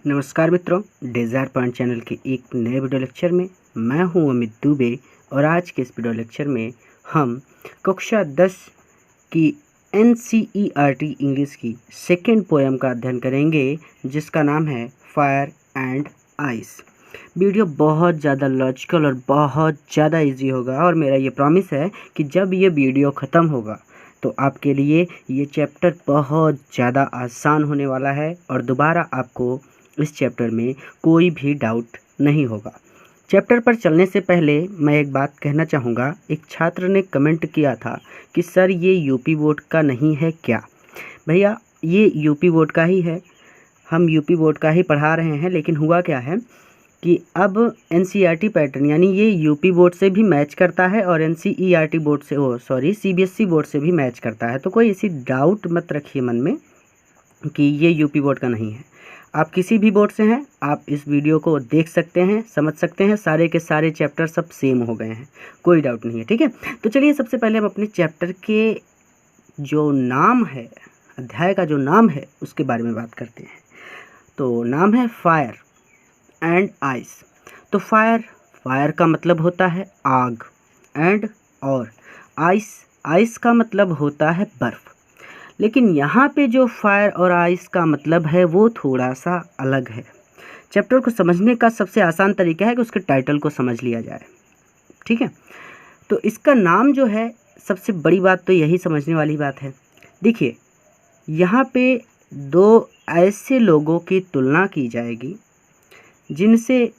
नमस्कार मित्रों, desire point channel के एक नए वीडियो लेक्चर में मैं हूं अमित दुबे। और आज के इस वीडियो लेक्चर में हम कक्षा 10 की NCERT इंग्लिश की सेकेंड पोएम का अध्ययन करेंगे, जिसका नाम है फायर एंड आइस। वीडियो बहुत ज़्यादा लॉजिकल और बहुत ज़्यादा इजी होगा, और मेरा ये प्रॉमिस है कि जब ये वीडियो ख़त्म होगा तो आपके लिए ये चैप्टर बहुत ज़्यादा आसान होने वाला है और दोबारा आपको इस चैप्टर में कोई भी डाउट नहीं होगा। चैप्टर पर चलने से पहले मैं एक बात कहना चाहूँगा। एक छात्र ने कमेंट किया था कि सर ये यूपी बोर्ड का नहीं है क्या? भैया, ये यूपी बोर्ड का ही है, हम यूपी बोर्ड का ही पढ़ा रहे हैं। लेकिन हुआ क्या है कि अब NCERT पैटर्न यानी ये यूपी बोर्ड से भी मैच करता है और NCERT बोर्ड से CBSE बोर्ड से भी मैच करता है। तो कोई ऐसी डाउट मत रखिए मन में कि ये यूपी बोर्ड का नहीं है। आप किसी भी बोर्ड से हैं, आप इस वीडियो को देख सकते हैं, समझ सकते हैं। सारे के सारे चैप्टर सब सेम हो गए हैं, कोई डाउट नहीं है। ठीक है, तो चलिए सबसे पहले हम अपने चैप्टर के जो नाम है, अध्याय का जो नाम है, उसके बारे में बात करते हैं। तो नाम है फायर एंड आइस। तो फायर का मतलब होता है आग, एंड और आइस का मतलब होता है बर्फ़। लेकिन यहाँ पे जो फायर और आइस का मतलब है वो थोड़ा सा अलग है। चैप्टर को समझने का सबसे आसान तरीका है कि उसके टाइटल को समझ लिया जाए। ठीक है, तो इसका नाम जो है, सबसे बड़ी बात तो यही समझने वाली बात है। देखिए, यहाँ पे दो ऐसे लोगों की तुलना की जाएगी जिनसे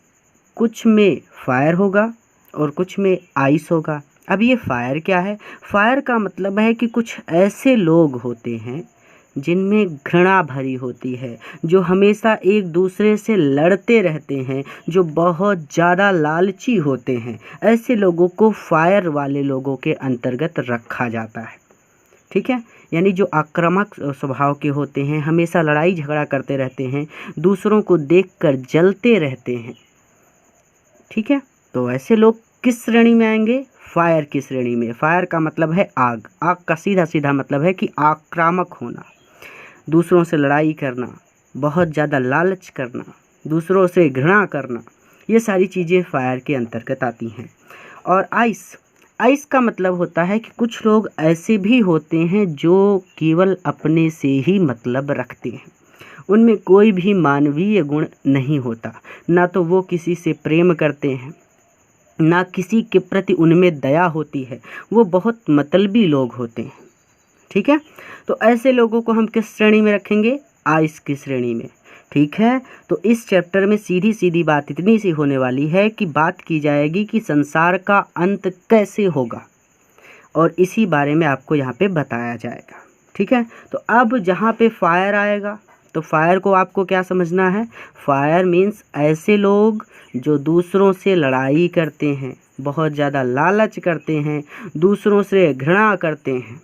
कुछ में फायर होगा और कुछ में आइस होगा। अब ये फायर क्या है? फायर का मतलब है कि कुछ ऐसे लोग होते हैं जिनमें घृणा भरी होती है, जो हमेशा एक दूसरे से लड़ते रहते हैं, जो बहुत ज़्यादा लालची होते हैं। ऐसे लोगों को फायर वाले लोगों के अंतर्गत रखा जाता है। ठीक है, यानी जो आक्रामक स्वभाव के होते हैं, हमेशा लड़ाई झगड़ा करते रहते हैं, दूसरों को देखकर जलते रहते हैं। ठीक है, तो ऐसे लोग किस श्रेणी में आएंगे? फायर की श्रेणी में। फायर का मतलब है आग। आग का सीधा सीधा मतलब है कि आक्रामक होना, दूसरों से लड़ाई करना, बहुत ज़्यादा लालच करना, दूसरों से घृणा करना, ये सारी चीज़ें फायर के अंतर्गत आती हैं। और आइस का मतलब होता है कि कुछ लोग ऐसे भी होते हैं जो केवल अपने से ही मतलब रखते हैं। उनमें कोई भी मानवीय गुण नहीं होता, ना तो वो किसी से प्रेम करते हैं, ना किसी के प्रति उनमें दया होती है। वो बहुत मतलबी लोग होते हैं। ठीक है, तो ऐसे लोगों को हम किस श्रेणी में रखेंगे? आइस की श्रेणी में। ठीक है, तो इस चैप्टर में सीधी सीधी बात इतनी सी होने वाली है कि बात की जाएगी कि संसार का अंत कैसे होगा, और इसी बारे में आपको यहाँ पे बताया जाएगा। ठीक है, तो अब जहाँ पे फायर आएगा, तो फायर को आपको क्या समझना है? फायर मीन्स ऐसे लोग जो दूसरों से लड़ाई करते हैं, बहुत ज़्यादा लालच करते हैं, दूसरों से घृणा करते हैं।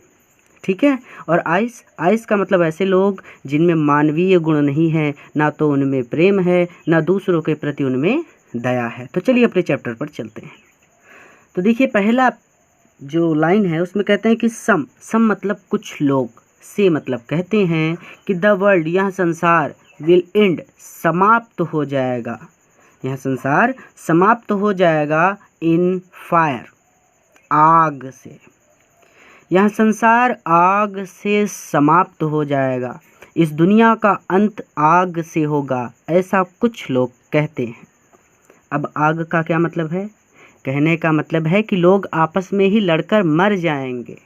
ठीक है, और आइस का मतलब ऐसे लोग जिनमें मानवीय गुण नहीं है, ना तो उनमें प्रेम है, ना दूसरों के प्रति उनमें दया है। तो चलिए अपने चैप्टर पर चलते हैं। तो देखिए, पहला जो लाइन है उसमें कहते हैं कि सम मतलब कुछ लोग, से मतलब कहते हैं कि द वर्ल्ड, यह संसार, विल एंड, समाप्त हो जाएगा, यह संसार समाप्त हो जाएगा, इन फायर, आग से। यह संसार आग से समाप्त हो जाएगा, इस दुनिया का अंत आग से होगा, ऐसा कुछ लोग कहते हैं। अब आग का क्या मतलब है? कहने का मतलब है कि लोग आपस में ही लड़कर मर जाएंगे।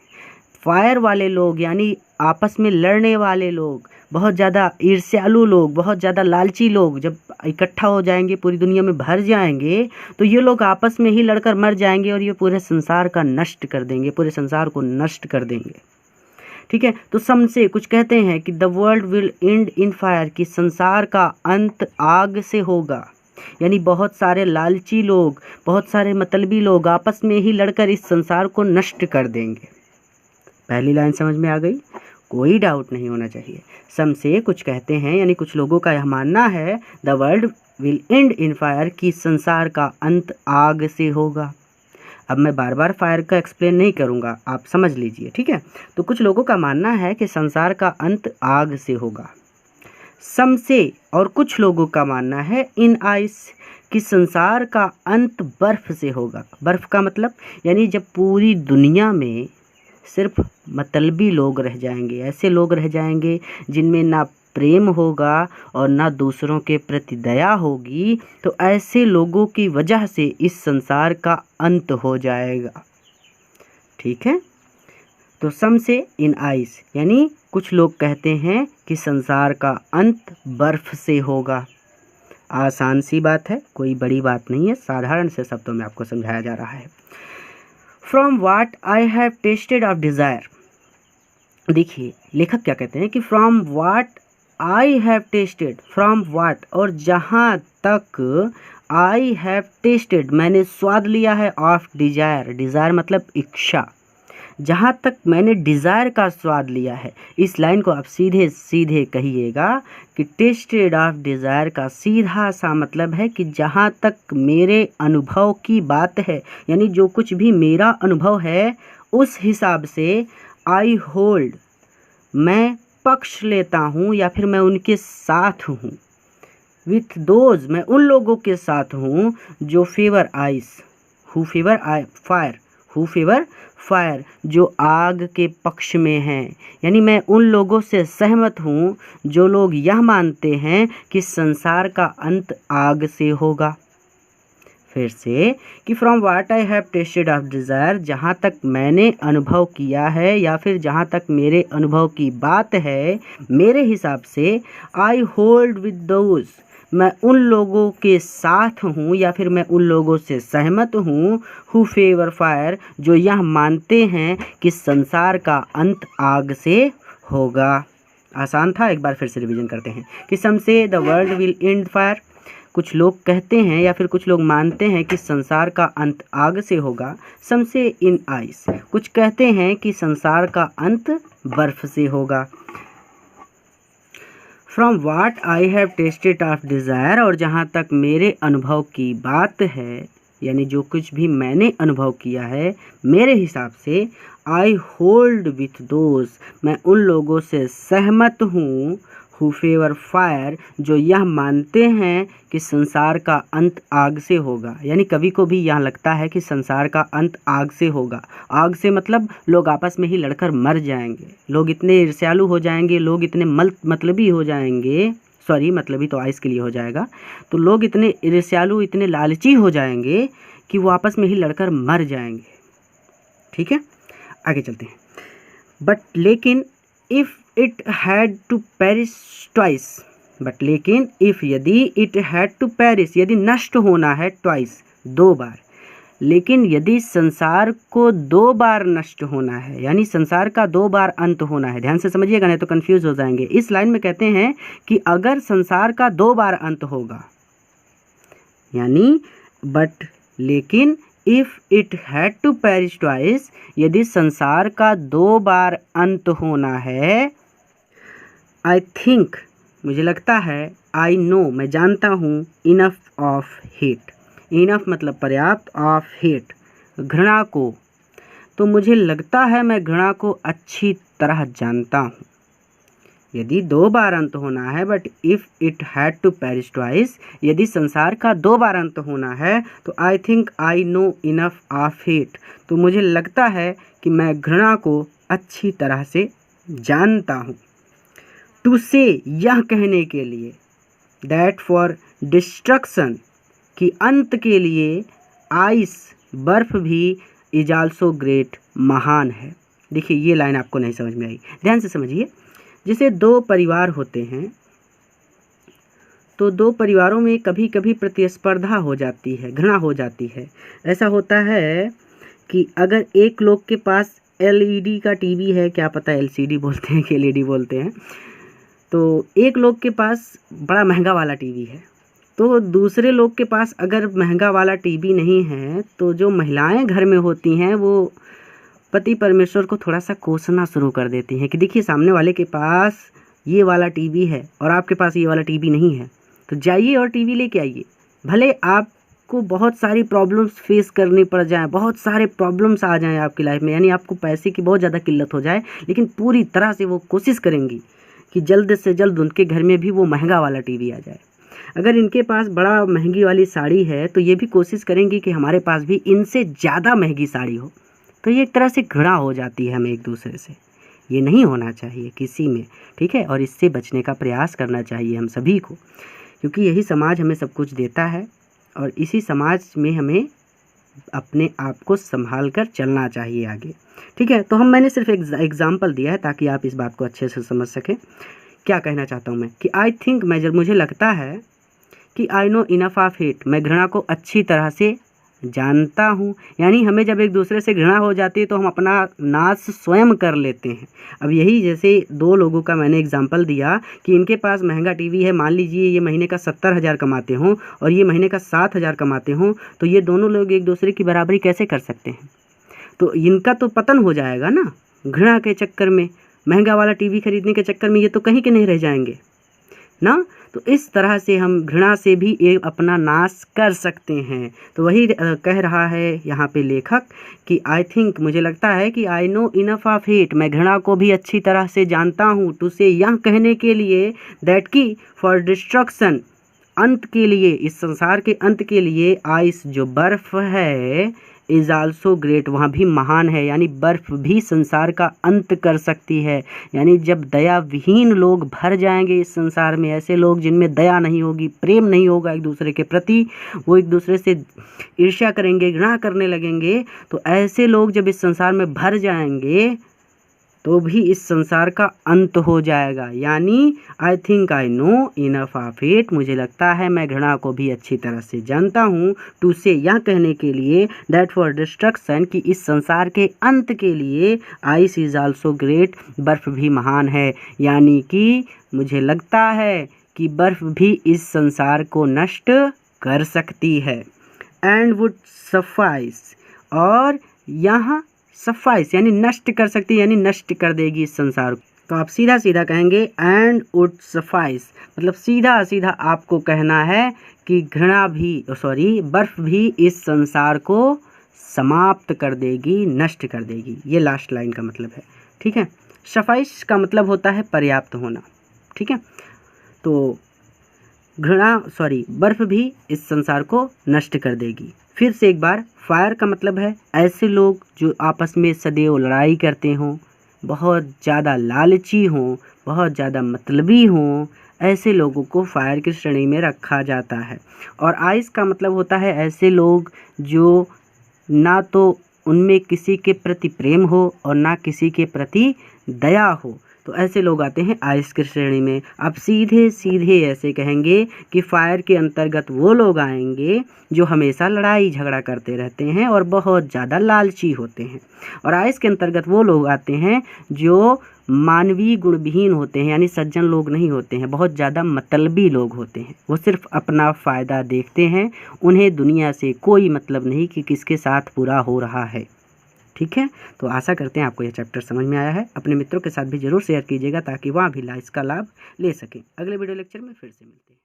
फायर वाले लोग यानी आपस में लड़ने वाले लोग, बहुत ज़्यादा ईर्ष्यालु लोग, बहुत ज़्यादा लालची लोग जब इकट्ठा हो जाएंगे, पूरी दुनिया में भर जाएंगे, तो ये लोग आपस में ही लड़कर मर जाएंगे और ये पूरे संसार का नष्ट कर देंगे, पूरे संसार को नष्ट कर देंगे। ठीक है, तो सम से कुछ कहते हैं कि the world will and in fire, कि संसार का अंत आग से होगा। यानी बहुत सारे लालची लोग, बहुत सारे मतलबी लोग आपस में ही लड़कर इस संसार को नष्ट कर देंगे। पहली लाइन समझ में आ गई? कोई डाउट नहीं होना चाहिए। सम से कुछ कहते हैं, यानी कुछ लोगों का यह मानना है, the world will and in fire, कि संसार का अंत आग से होगा। अब मैं बार बार फायर का एक्सप्लेन नहीं करूँगा, आप समझ लीजिए। ठीक है, तो कुछ लोगों का मानना है कि संसार का अंत आग से होगा। सम से और कुछ लोगों का मानना है इन आइस कि संसार का अंत बर्फ से होगा। बर्फ का मतलब यानी जब पूरी दुनिया में सिर्फ मतलबी लोग रह जाएंगे, ऐसे लोग रह जाएंगे जिनमें ना प्रेम होगा और ना दूसरों के प्रति दया होगी, तो ऐसे लोगों की वजह से इस संसार का अंत हो जाएगा। ठीक है, तो सम से इन आइस यानी कुछ लोग कहते हैं कि संसार का अंत बर्फ से होगा। आसान सी बात है, कोई बड़ी बात नहीं है, साधारण से शब्दों में आपको समझाया जा रहा है। From what I have tested of desire, देखिए लेखक क्या कहते हैं कि from what I have tested, from what और जहाँ तक आई हैव टेस्टेड मैंने स्वाद लिया है ऑफ डिज़ायर, डिज़ायर मतलब इच्छा, जहाँ तक मैंने डिज़ायर का स्वाद लिया है। इस लाइन को आप सीधे सीधे कहिएगा कि टेस्टेड ऑफ डिज़ायर का सीधा सा मतलब है कि जहाँ तक मेरे अनुभव की बात है, यानी जो कुछ भी मेरा अनुभव है उस हिसाब से आई होल्ड, मैं पक्ष लेता हूँ या फिर मैं उनके साथ हूँ। विथ दोज, मैं उन लोगों के साथ हूँ जो favour ice, who favour I fire, who favour fire, जो आग के पक्ष में हैं। यानी मैं उन लोगों से सहमत हूँ जो लोग यह मानते हैं कि संसार का अंत आग से होगा। फिर से कि from what I have tested of desire, जहाँ तक मैंने अनुभव किया है या फिर जहाँ तक मेरे अनुभव की बात है, मेरे हिसाब से आई होल्ड विद दोज, मैं उन लोगों के साथ हूँ या फिर मैं उन लोगों से सहमत हूँ हु फेवर फायर, जो यह मानते हैं कि संसार का अंत आग से होगा। आसान था, एक बार फिर से रिवीजन करते हैं कि सम से the world will and fire, कुछ लोग कहते हैं या फिर कुछ लोग मानते हैं कि संसार का अंत आग से होगा। सम से इन आइस, कुछ कहते हैं कि संसार का अंत बर्फ से होगा। From what I have tested of desire, और जहाँ तक मेरे अनुभव की बात है, यानी जो कुछ भी मैंने अनुभव किया है, मेरे हिसाब से आई होल्ड विथ दोज, मैं उन लोगों से सहमत हूँ हु फेवर फायर, जो यह मानते हैं कि संसार का अंत आग से होगा। यानी कभी को भी यहाँ लगता है कि संसार का अंत आग से होगा। आग से मतलब लोग आपस में ही लड़कर मर जाएंगे, लोग इतने ईर्ष्यालु हो जाएंगे, लोग इतने मतलबी हो जाएंगे, सॉरी मतलबी तो आइस के लिए हो जाएगा, तो लोग इतने ईर्ष्यालु, इतने लालची हो जाएंगे कि वो आपस में ही लड़कर मर जाएंगे। ठीक है, आगे चलते हैं। बट लेकिन if it had to perish twice, but लेकिन इफ़ यदि इट हैड टू पेरिश, यदि नष्ट होना है, ट्वाइस दो बार, लेकिन यदि संसार को दो बार नष्ट होना है, यानी संसार का दो बार अंत होना है, ध्यान से समझिएगा नहीं तो कंफ्यूज हो जाएंगे। इस लाइन में कहते हैं कि अगर संसार का दो बार अंत होगा, यानी बट लेकिन if it had to perish twice, यदि संसार का दो बार अंत होना है, आई थिंक, मुझे लगता है, आई नो, मैं जानता हूँ, इनफ ऑफ हेट, इनफ मतलब पर्याप्त, ऑफ हेट घृणा को, तो मुझे लगता है मैं घृणा को अच्छी तरह जानता हूँ। यदि दो बार अंत होना है, but if it had to perish twice, यदि संसार का दो बार अंत होना है, तो I think I know enough of hate, तो मुझे लगता है कि मैं घृणा को अच्छी तरह से जानता हूँ। टू से, यह कहने के लिए, दैट फॉर डिस्ट्रक्शन, कि अंत के लिए, आइस बर्फ भी, इज आल्सो ग्रेट, महान है। देखिए ये लाइन आपको नहीं समझ में आई, ध्यान से समझिए। जैसे दो परिवार होते हैं, तो दो परिवारों में कभी कभी प्रतिस्पर्धा हो जाती है, घृणा हो जाती है। ऐसा होता है कि अगर एक लोग के पास एलईडी का टीवी है, क्या पता एलसीडी बोलते हैं कि एलईडी बोलते हैं, तो एक लोग के पास बड़ा महंगा वाला टीवी है, तो दूसरे लोग के पास अगर महंगा वाला टीवी नहीं है, तो जो महिलाएं घर में होती हैं वो पति परमेश्वर को थोड़ा सा कोसना शुरू कर देती हैं कि देखिए सामने वाले के पास ये वाला टीवी है और आपके पास ये वाला टीवी नहीं है, तो जाइए और टीवी लेके आइए। भले आपको बहुत सारी प्रॉब्लम्स फेस करनी पड़ जाए, बहुत सारे प्रॉब्लम्स आ जाएं आपकी लाइफ में, यानी आपको पैसे की बहुत ज़्यादा किल्लत हो जाए, लेकिन पूरी तरह से वो कोशिश करेंगी कि जल्द से जल्द उनके घर में भी वो महंगा वाला टीवी आ जाए। अगर इनके पास बड़ा महंगी वाली साड़ी है तो ये भी कोशिश करेंगी कि हमारे पास भी इनसे ज़्यादा महंगी साड़ी हो। तो ये एक तरह से घृणा हो जाती है हमें एक दूसरे से। ये नहीं होना चाहिए किसी में, ठीक है। और इससे बचने का प्रयास करना चाहिए हम सभी को, क्योंकि यही समाज हमें सब कुछ देता है और इसी समाज में हमें अपने आप को संभाल कर चलना चाहिए आगे, ठीक है। तो मैंने सिर्फ एक एग्जाम्पल दिया है ताकि आप इस बात को अच्छे से समझ सकें। क्या कहना चाहता हूँ मैं कि आई थिंक मुझे लगता है कि आई नो इनफ ऑफ इट, मैं घृणा को अच्छी तरह से जानता हूँ। यानी हमें जब एक दूसरे से घृणा हो जाती है तो हम अपना नाश स्वयं कर लेते हैं। अब यही जैसे दो लोगों का मैंने एग्जांपल दिया कि इनके पास महंगा टीवी है, मान लीजिए ये महीने का 70,000 कमाते हों और ये महीने का 7,000 कमाते हों, तो ये दोनों लोग एक दूसरे की बराबरी कैसे कर सकते हैं? तो इनका तो पतन हो जाएगा ना, घृणा के चक्कर में, महंगा वाला टीवी खरीदने के चक्कर में ये तो कहीं के नहीं रह जाएंगे ना। तो इस तरह से हम घृणा से भी एक अपना नाश कर सकते हैं। तो वही कह रहा है यहाँ पे लेखक कि आई थिंक, मुझे लगता है कि आई नो इनफ ऑफ इट, मैं घृणा को भी अच्छी तरह से जानता हूँ, टू से यह कहने के लिए दैट की फॉर डिस्ट्रक्शन, अंत के लिए, इस संसार के अंत के लिए, आइस जो बर्फ है, इज़ आल्सो ग्रेट, वहाँ भी महान है। यानी बर्फ भी संसार का अंत कर सकती है। यानी जब दया विहीन लोग भर जाएंगे इस संसार में, ऐसे लोग जिनमें दया नहीं होगी, प्रेम नहीं होगा एक दूसरे के प्रति, वो एक दूसरे से ईर्ष्या करेंगे, घृणा करने लगेंगे, तो ऐसे लोग जब इस संसार में भर जाएंगे तो भी इस संसार का अंत हो जाएगा। यानी आई think I know enough of it, मुझे लगता है मैं घृणा को भी अच्छी तरह से जानता हूँ, टू से यह कहने के लिए दैट फॉर डिस्ट्रक्शन, कि इस संसार के अंत के लिए, आइस इज आल्सो ग्रेट, बर्फ भी महान है। यानी कि मुझे लगता है कि बर्फ भी इस संसार को नष्ट कर सकती है। एंड वुड सफाइस, और यहाँ सफाइस यानी नष्ट कर सकती है, यानी नष्ट कर देगी इस संसार को। तो आप सीधा सीधा कहेंगे एंड वुड सफाइस, मतलब सीधा सीधा आपको कहना है कि घृणा भी, बर्फ भी इस संसार को समाप्त कर देगी, नष्ट कर देगी। ये लास्ट लाइन का मतलब है, ठीक है। सफाइस का मतलब होता है पर्याप्त होना, ठीक है। तो बर्फ भी इस संसार को नष्ट कर देगी। फिर से एक बार, फायर का मतलब है ऐसे लोग जो आपस में सदैव लड़ाई करते हों, बहुत ज़्यादा लालची हों, बहुत ज़्यादा मतलबी हों, ऐसे लोगों को फायर की श्रेणी में रखा जाता है। और आइस का मतलब होता है ऐसे लोग जो ना तो उनमें किसी के प्रति प्रेम हो और ना किसी के प्रति दया हो, तो ऐसे लोग आते हैं आइस की श्रेणी में। आप सीधे सीधे ऐसे कहेंगे कि फायर के अंतर्गत वो लोग आएंगे जो हमेशा लड़ाई झगड़ा करते रहते हैं और बहुत ज़्यादा लालची होते हैं। और आइस के अंतर्गत वो लोग आते हैं जो मानवीय गुणविहीन होते हैं, यानी सज्जन लोग नहीं होते हैं, बहुत ज़्यादा मतलबी लोग होते हैं। वो सिर्फ अपना फ़ायदा देखते हैं, उन्हें दुनिया से कोई मतलब नहीं कि किसके साथ बुरा हो रहा है, ठीक है। तो आशा करते हैं आपको यह चैप्टर समझ में आया है। अपने मित्रों के साथ भी ज़रूर शेयर कीजिएगा ताकि वह भी इसका लाभ ले सकें। अगले वीडियो लेक्चर में फिर से मिलते हैं।